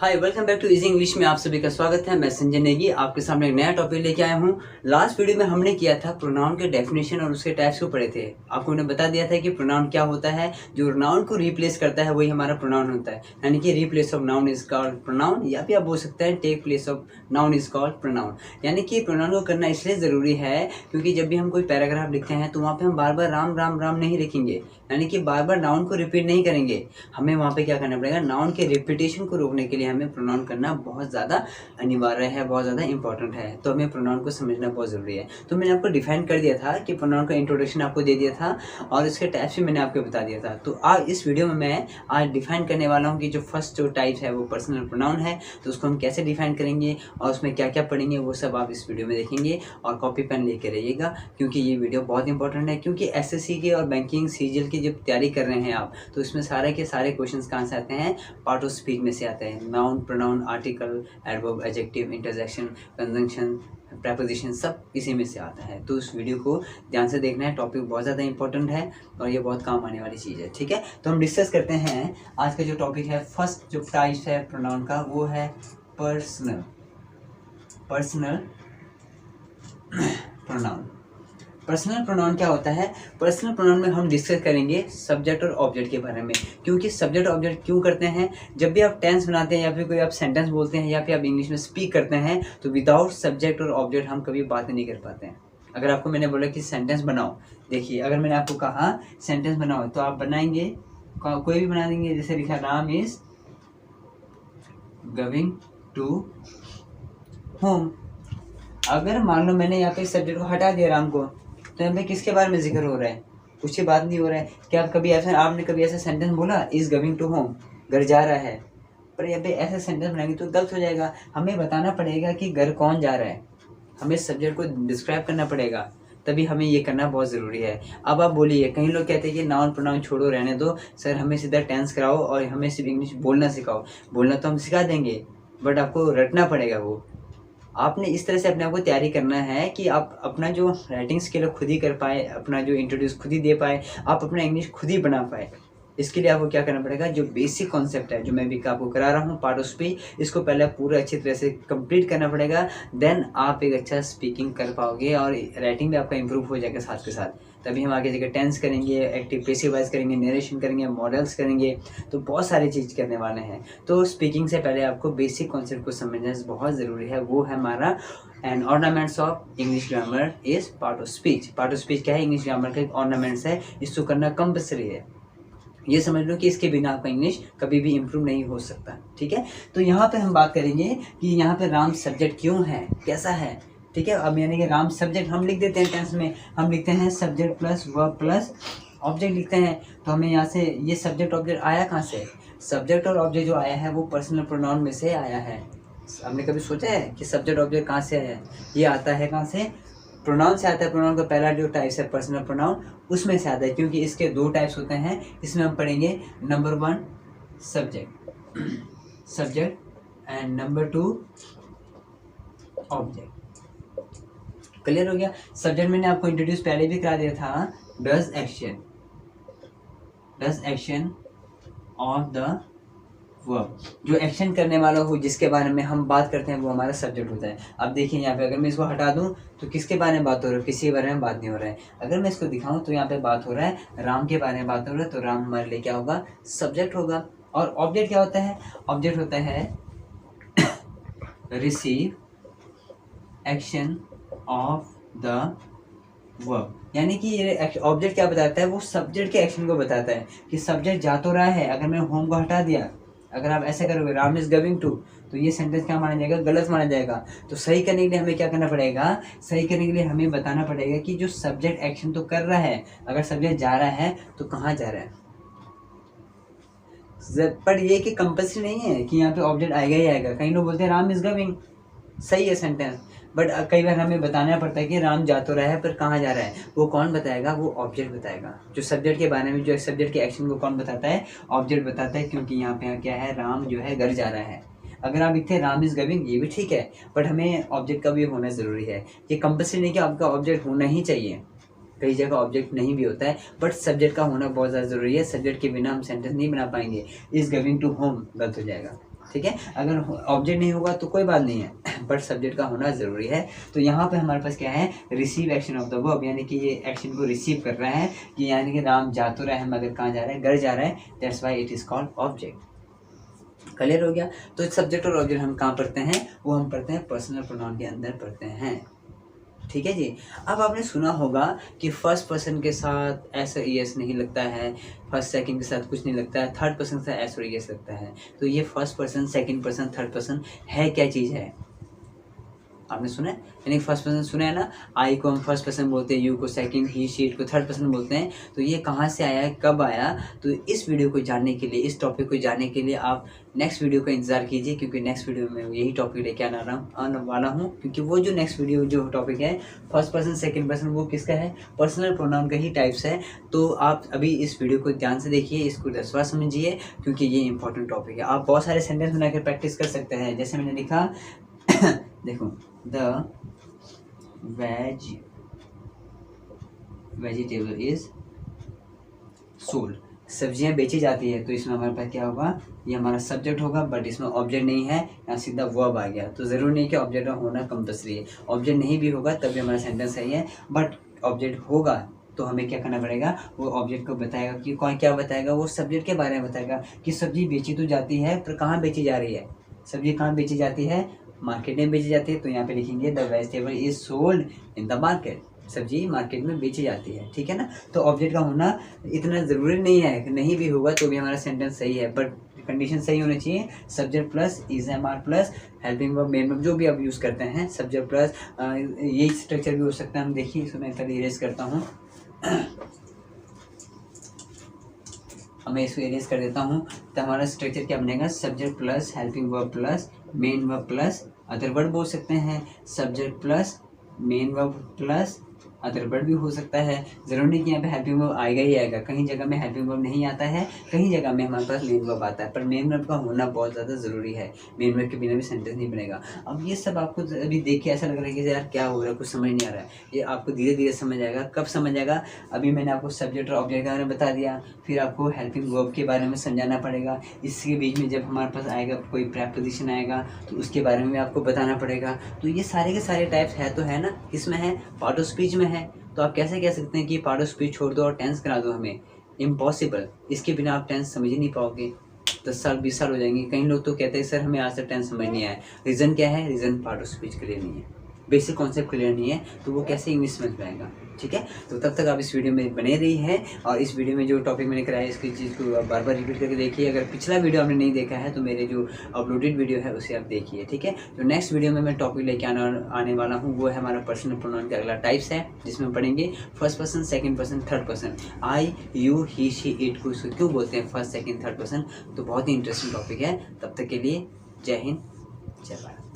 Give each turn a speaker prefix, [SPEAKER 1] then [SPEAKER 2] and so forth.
[SPEAKER 1] Hi, welcome back to easy English में आप सभी का स्वागत है। मैं संजय नेगी आपके सामने एक नया टॉपिक लेके आया हूँ। लास्ट वीडियो में हमने किया था प्रोनाउन के डेफिनेशन और उसके टाइप्स को पढ़े थे। आपको मैंने बता दिया था कि प्रोनाउन क्या होता है। जो नाउन को रिप्लेस करता है वही हमारा प्रोनाउन होता है, यानी कि replace of noun is called pronoun, या फिर आप बोल सकते हैं take place of noun is called pronoun. यानी कि प्रोनाउन को करना इसलिए ज़रूरी है क्योंकि जब भी हम कोई पैराग्राफ लिखते हैं तो वहाँ पर हम बार बार राम राम राम नहीं लिखेंगे, यानी कि बार बार नाउन को रिपीट नहीं करेंगे। हमें वहाँ पे क्या करना पड़ेगा, नाउन के रिपीटेशन को रोकने के लिए हमें प्रोनाउन करना बहुत ज़्यादा अनिवार्य है, बहुत ज़्यादा इंपॉर्टेंट है। तो हमें प्रोनाउन को समझना बहुत ज़रूरी है। तो मैंने आपको डिफाइन कर दिया था कि प्रोनाउन का इंट्रोडक्शन आपको दे दिया था और इसके टाइप्स भी मैंने आपको बता दिया था। तो आज इस वीडियो में मैं आज डिफाइन करने वाला हूँ कि जो फर्स्ट जो टाइप है वो पर्सनल प्रोनाउन है, तो उसको हम कैसे डिफाइन करेंगे और उसमें क्या क्या पढ़ेंगे वो सब आप इस वीडियो में देखेंगे। और कॉपी पेन लेके रहिएगा क्योंकि ये वीडियो बहुत इंपॉर्टेंट है, क्योंकि एसएससी के और बैंकिंग सीजीएल की जब तैयारी कर रहे हैं आप, तो इसमें सारे के सारे क्वेश्चंस कहाँ से आते हैं, पार्ट ऑफ स्पीच में से आते हैं। Noun, pronoun, article, adverb, adjective, interjection, conjunction, preposition, सब इसी में से आता है। तो उस वीडियो को ध्यान से देखना है, टॉपिक बहुत ज़्यादा इंपॉर्टेंट है और ये बहुत काम आने वाली चीज़ है। ठीक है, तो हम डिस्कस करते हैं आज का जो टॉपिक है। फर्स्ट जो टाइप है प्रोनाउन का वो है पर्सनल प्रोनाउन। पर्सनल प्रोनाउन क्या होता है? पर्सनल प्रोनाउन में हम डिस्कस करेंगे सब्जेक्ट और ऑब्जेक्ट के बारे में। क्योंकि सब्जेक्ट ऑब्जेक्ट क्यों करते हैं, जब भी आप टेंस बनाते हैं या फिर कोई आप सेंटेंस बोलते हैं या फिर आप इंग्लिश में स्पीक करते हैं तो विदाउट सब्जेक्ट और ऑब्जेक्ट हम कभी बात नहीं कर पाते हैं। अगर आपको मैंने बोला कि सेंटेंस बनाओ, देखिए अगर मैंने आपको कहा सेंटेंस बनाओ तो आप बनाएंगे, कोई भी बना देंगे। जैसे लिखा Ram is going to home. अगर मान लो मैंने यहाँ पे सब्जेक्ट को हटा दिया राम को, तो यहाँ पे किसके बारे में जिक्र हो रहा है, उसकी बात नहीं हो रहा है। क्या आपने कभी ऐसा सेंटेंस बोला इज गोइंग टू होम, घर जा रहा है, पर यहाँ पे ऐसा सेंटेंस बनाएंगे तो गलत हो जाएगा। हमें बताना पड़ेगा कि घर कौन जा रहा है, हमें सब्जेक्ट को डिस्क्राइब करना पड़ेगा, तभी हमें ये करना बहुत ज़रूरी है। अब आप बोलिए, कई लोग कहते हैं कि नाउन प्रोनाउन छोड़ो, रहने दो सर, हमें सीधा टेंस कराओ और हमें सिर्फ इंग्लिश बोलना सिखाओ। बोलना तो हम सिखा देंगे बट आपको रटना पड़ेगा। वो आपने इस तरह से अपने आप को तैयारी करना है कि आप अपना जो राइटिंग स्किल खुद ही कर पाए, अपना जो इंट्रोड्यूस खुद ही दे पाए, आप अपना इंग्लिश खुद ही बना पाए। इसके लिए आपको क्या करना पड़ेगा, जो बेसिक कॉन्सेप्ट है जो मैं भी आपको करा रहा हूँ पार्ट ऑफ स्पीच, इसको पहले पूरा अच्छी तरह से कंप्लीट करना पड़ेगा। देन आप एक अच्छा स्पीकिंग कर पाओगे और राइटिंग भी आपका इंप्रूव हो जाएगा साथ के साथ। तभी हम आगे जाकर टेंस करेंगे, एक्टिव पैसिव वॉइस करेंगे, नरेशन करेंगे, मॉडल्स करेंगे, तो बहुत सारी चीज़ करने वाले हैं। तो स्पीकिंग से पहले आपको बेसिक कॉन्सेप्ट को समझना बहुत ज़रूरी है। वो है हमारा and ornaments of English grammar is part of speech. Part of speech क्या है, इंग्लिश ग्रामर का एक ऑर्नामेंट्स है, इसको करना कंपल्सरी है। ये समझ लो कि इसके बिना आपका इंग्लिश कभी भी इम्प्रूव नहीं हो सकता। ठीक है, तो यहाँ पे हम बात करेंगे कि यहाँ पे राम सब्जेक्ट क्यों है, कैसा है। ठीक है, अब यानी कि राम सब्जेक्ट हम लिख देते हैं टेंस में, हम लिखते हैं subject plus verb plus object लिखते हैं। तो हमें यहाँ से ये सब्जेक्ट ऑब्जेक्ट आया कहाँ से, सब्जेक्ट और ऑब्जेक्ट जो आया है वो पर्सनल प्रोनाउन में से आया है। आपने कभी सोचा है कि सब्जेक्ट ऑब्जेक्ट कहाँ से आया है? ये आता है कहाँ से, प्रोनाउन से आता है। प्रोनाउन का पहला जो टाइप्स है पर्सनल प्रोनाउन, उसमें से आता है, क्योंकि इसके दो टाइप्स होते हैं। इसमें हम पढ़ेंगे number 1 subject and number 2 object. Clear हो गया? सब्जेक्ट मैंने आपको इंट्रोड्यूस पहले भी करा दिया था, does action of the verb. जो एक्शन करने वाला हो, जिसके बारे में हम बात करते हैं, वो हमारा सब्जेक्ट होता है। अब देखिए यहाँ पे अगर मैं इसको हटा दूँ तो किसके बारे में बात हो रहा है, किसी के बारे में बात नहीं हो रहा है। अगर मैं इसको दिखाऊं तो यहाँ पे बात हो रहा है राम के बारे में बात हो रहा है, तो राम हमारे लिए क्या होगा, सब्जेक्ट होगा। और ऑब्जेक्ट क्या होता है, ऑब्जेक्ट होता है receive action of the verb. यानी कि ये ऑब्जेक्ट क्या बताता है, वो सब्जेक्ट के एक्शन को बताता है कि सब्जेक्ट जा तो रहा है। अगर मैं होम को हटा दिया, अगर आप ऐसे करोगे राम इज गोइंग टू, तो ये सेंटेंस क्या माना जाएगा, गलत माना जाएगा। तो सही करने के लिए हमें क्या करना पड़ेगा, सही करने के लिए हमें बताना पड़ेगा कि जो सब्जेक्ट एक्शन तो कर रहा है, अगर सब्जेक्ट जा रहा है तो कहाँ जा रहा है। पर ये कि कंपल्सरी नहीं है कि यहाँ पे ऑब्जेक्ट आएगा ही आएगा। कई लोग बोलते हैं राम इज गोइंग, सही है सेंटेंस, बट कई बार हमें बताना पड़ता है कि राम जा तो रहा है पर कहाँ जा रहा है। वो कौन बताएगा, वो ऑब्जेक्ट बताएगा। जो सब्जेक्ट के बारे में, जो सब्जेक्ट के एक्शन को कौन बताता है, ऑब्जेक्ट बताता है। क्योंकि यहाँ पे क्या है, राम जो है घर जा रहा है। अगर आप लिखते हैं राम इज गोइंग, ये भी ठीक है, बट हमें ऑब्जेक्ट का भी होना ज़रूरी है। ये कंपल्सरी नहीं कि आपका ऑब्जेक्ट होना ही चाहिए, कई जगह ऑब्जेक्ट नहीं भी होता है, बट सब्जेक्ट का होना बहुत ज़्यादा ज़रूरी है। सब्जेक्ट के बिना हम सेंटेंस नहीं बना पाएंगे। इज गोइंग टू होम गलत हो जाएगा। ठीक है। अगर ऑब्जेक्ट नहीं होगा तो कोई बात नहीं है, बट सब्जेक्ट का होना ज़रूरी है। तो यहाँ पे हमारे पास क्या है, receive action of the verb, यानी कि ये एक्शन को रिसीव कर रहा है, कि यानी कि राम जा तो रहा है मगर कहाँ जा रहा है, घर जा रहा है, that's why it is called object. Clear हो गया। तो सब्जेक्ट और ऑब्जेक्ट हम कहाँ पढ़ते हैं, वो हम पढ़ते हैं पर्सनल प्रोनाउन के अंदर पढ़ते हैं। ठीक है जी। अब आपने सुना होगा कि फर्स्ट पर्सन के साथ एस और ईएस नहीं लगता है, फर्स्ट सेकंड के साथ कुछ नहीं लगता है, थर्ड पर्सन के साथ एस और ईएस लगता है। तो ये first person, second person, third person है क्या चीज़ है, आपने सुना है? यानी फर्स्ट पर्सन सुना है ना, आई को हम फर्स्ट पर्सन बोलते हैं, यू को सेकंड, ही शीट को थर्ड पर्सन बोलते हैं। तो ये कहाँ से आया है, कब आया? तो इस वीडियो को जानने के लिए, इस टॉपिक को जानने के लिए आप नेक्स्ट वीडियो का इंतजार कीजिए, क्योंकि नेक्स्ट वीडियो में यही टॉपिक लेके आने वाला हूँ। क्योंकि वो जो नेक्स्ट वीडियो जो टॉपिक है फर्स्ट पर्सन सेकंड पर्सन, वो किसका है, पर्सनल प्रोनाउन का ही टाइप्स है। तो आप अभी इस वीडियो को ध्यान से देखिए, इसको 10 बार समझिए, क्योंकि ये इंपॉर्टेंट टॉपिक है। आप बहुत सारे सेंटेंस बनाकर प्रैक्टिस कर सकते हैं। जैसे मैंने लिखा देखो, द वेजिटेबल इज सोल्ड, सब्जियां बेची जाती है। तो इसमें हमारे पास क्या होगा, ये हमारा सब्जेक्ट होगा, बट इसमें ऑब्जेक्ट नहीं है, यहाँ सीधा वर्ब आ गया। तो ज़रूरी नहीं कि ऑब्जेक्ट होना कंपल्सरी है, ऑब्जेक्ट नहीं भी होगा तब भी हमारा सेंटेंस सही है, बट ऑब्जेक्ट होगा तो हमें क्या करना पड़ेगा, वो ऑब्जेक्ट को बताएगा कि कौन क्या बताएगा, वो सब्जेक्ट के बारे में बताएगा कि सब्जी बेची तो जाती है, पर कहाँ बेची जा रही है, सब्जी कहाँ बेची जाती है, मार्केट में बेची जाती है। तो यहाँ पे लिखेंगे the vegetable is sold in the market, सब्जी मार्केट में बेची जाती है। ठीक है ना। तो ऑब्जेक्ट का होना इतना ज़रूरी नहीं है, नहीं भी होगा तो भी हमारा सेंटेंस सही है, बट कंडीशन सही होनी चाहिए। Subject plus is am are plus helping verb main verb जो भी आप यूज़ करते हैं, सब्जेक्ट प्लस यही स्ट्रक्चर भी हो सकता है। हम देखिए, इसको मैं पहले इरेज करता हूँ, मैं इसको इरेज कर देता हूँ। तो हमारा स्ट्रक्चर क्या बनेगा, subject plus helping verb plus main verb plus other word बोल सकते हैं, subject plus main verb plus other word भी हो सकता है। ज़रूरी नहीं कि यहाँ पे हेल्पिंग वर्ब आएगा ही आएगा, कहीं जगह में हेल्पिंग वर्ब नहीं आता है, कहीं जगह में हमारे पास मेन वर्ब आता है, पर मेन वर्ब का होना बहुत ज़्यादा ज़रूरी है। मेन वर्ब के बिना भी सेंटेंस नहीं बनेगा। अब ये सब आपको अभी देख के ऐसा लग रहा है कि यार क्या हो रहा है, कुछ समझ नहीं आ रहा है, ये आपको धीरे धीरे समझ आएगा। कब समझ आएगा, अभी मैंने आपको सब्जेक्ट और ऑब्जेक्ट के बारे में बता दिया, फिर आपको हेल्पिंग वर्ब के बारे में समझाना पड़ेगा। इसके बीच में जब हमारे पास आएगा कोई प्रेपोजिशन आएगा तो उसके बारे में आपको बताना पड़ेगा। तो ये सारे के सारे टाइप्स है तो है ना, किसमें है, पार्ट ऑफ स्पीच में है। तो आप कैसे कह सकते हैं कि पार्ट ऑफ स्पीच छोड़ दो और टेंस करा दो हमें, इम्पॉसिबल। इसके बिना आप टेंस समझ ही नहीं पाओगे, 10 साल 20 साल हो जाएंगे। कई लोग तो कहते हैं सर हमें आज तक टेंस समझ नहीं आया। रीज़न क्या है, reason part of speech clear नहीं है, बेसिक कॉन्सेप्ट क्लियर नहीं है, तो वो कैसे इंग्लिश समझ पाएगा। ठीक है। तो तब तक आप इस वीडियो में बने रही हैं, और इस वीडियो में जो टॉपिक मैंने कराया इसकी चीज़ को आप बार बार रिपीट करके देखिए। अगर पिछला वीडियो आपने नहीं देखा है तो मेरे जो अपलोडेड वीडियो है उसे आप देखिए। ठीक है। तो नेक्स्ट वीडियो में मैं टॉपिक लेके आने वाला हूँ, वो है हमारा पर्सनल प्रोनाउन का अगला टाइप्स है, जिसमें पढ़ेंगे first person, second person, third person. I, you, he, she, it को क्यों बोलते हैं फर्स्ट, सेकंड, थर्ड पर्सन। तो बहुत ही इंटरेस्टिंग टॉपिक है। तब तक के लिए जय हिंद, जय भारत।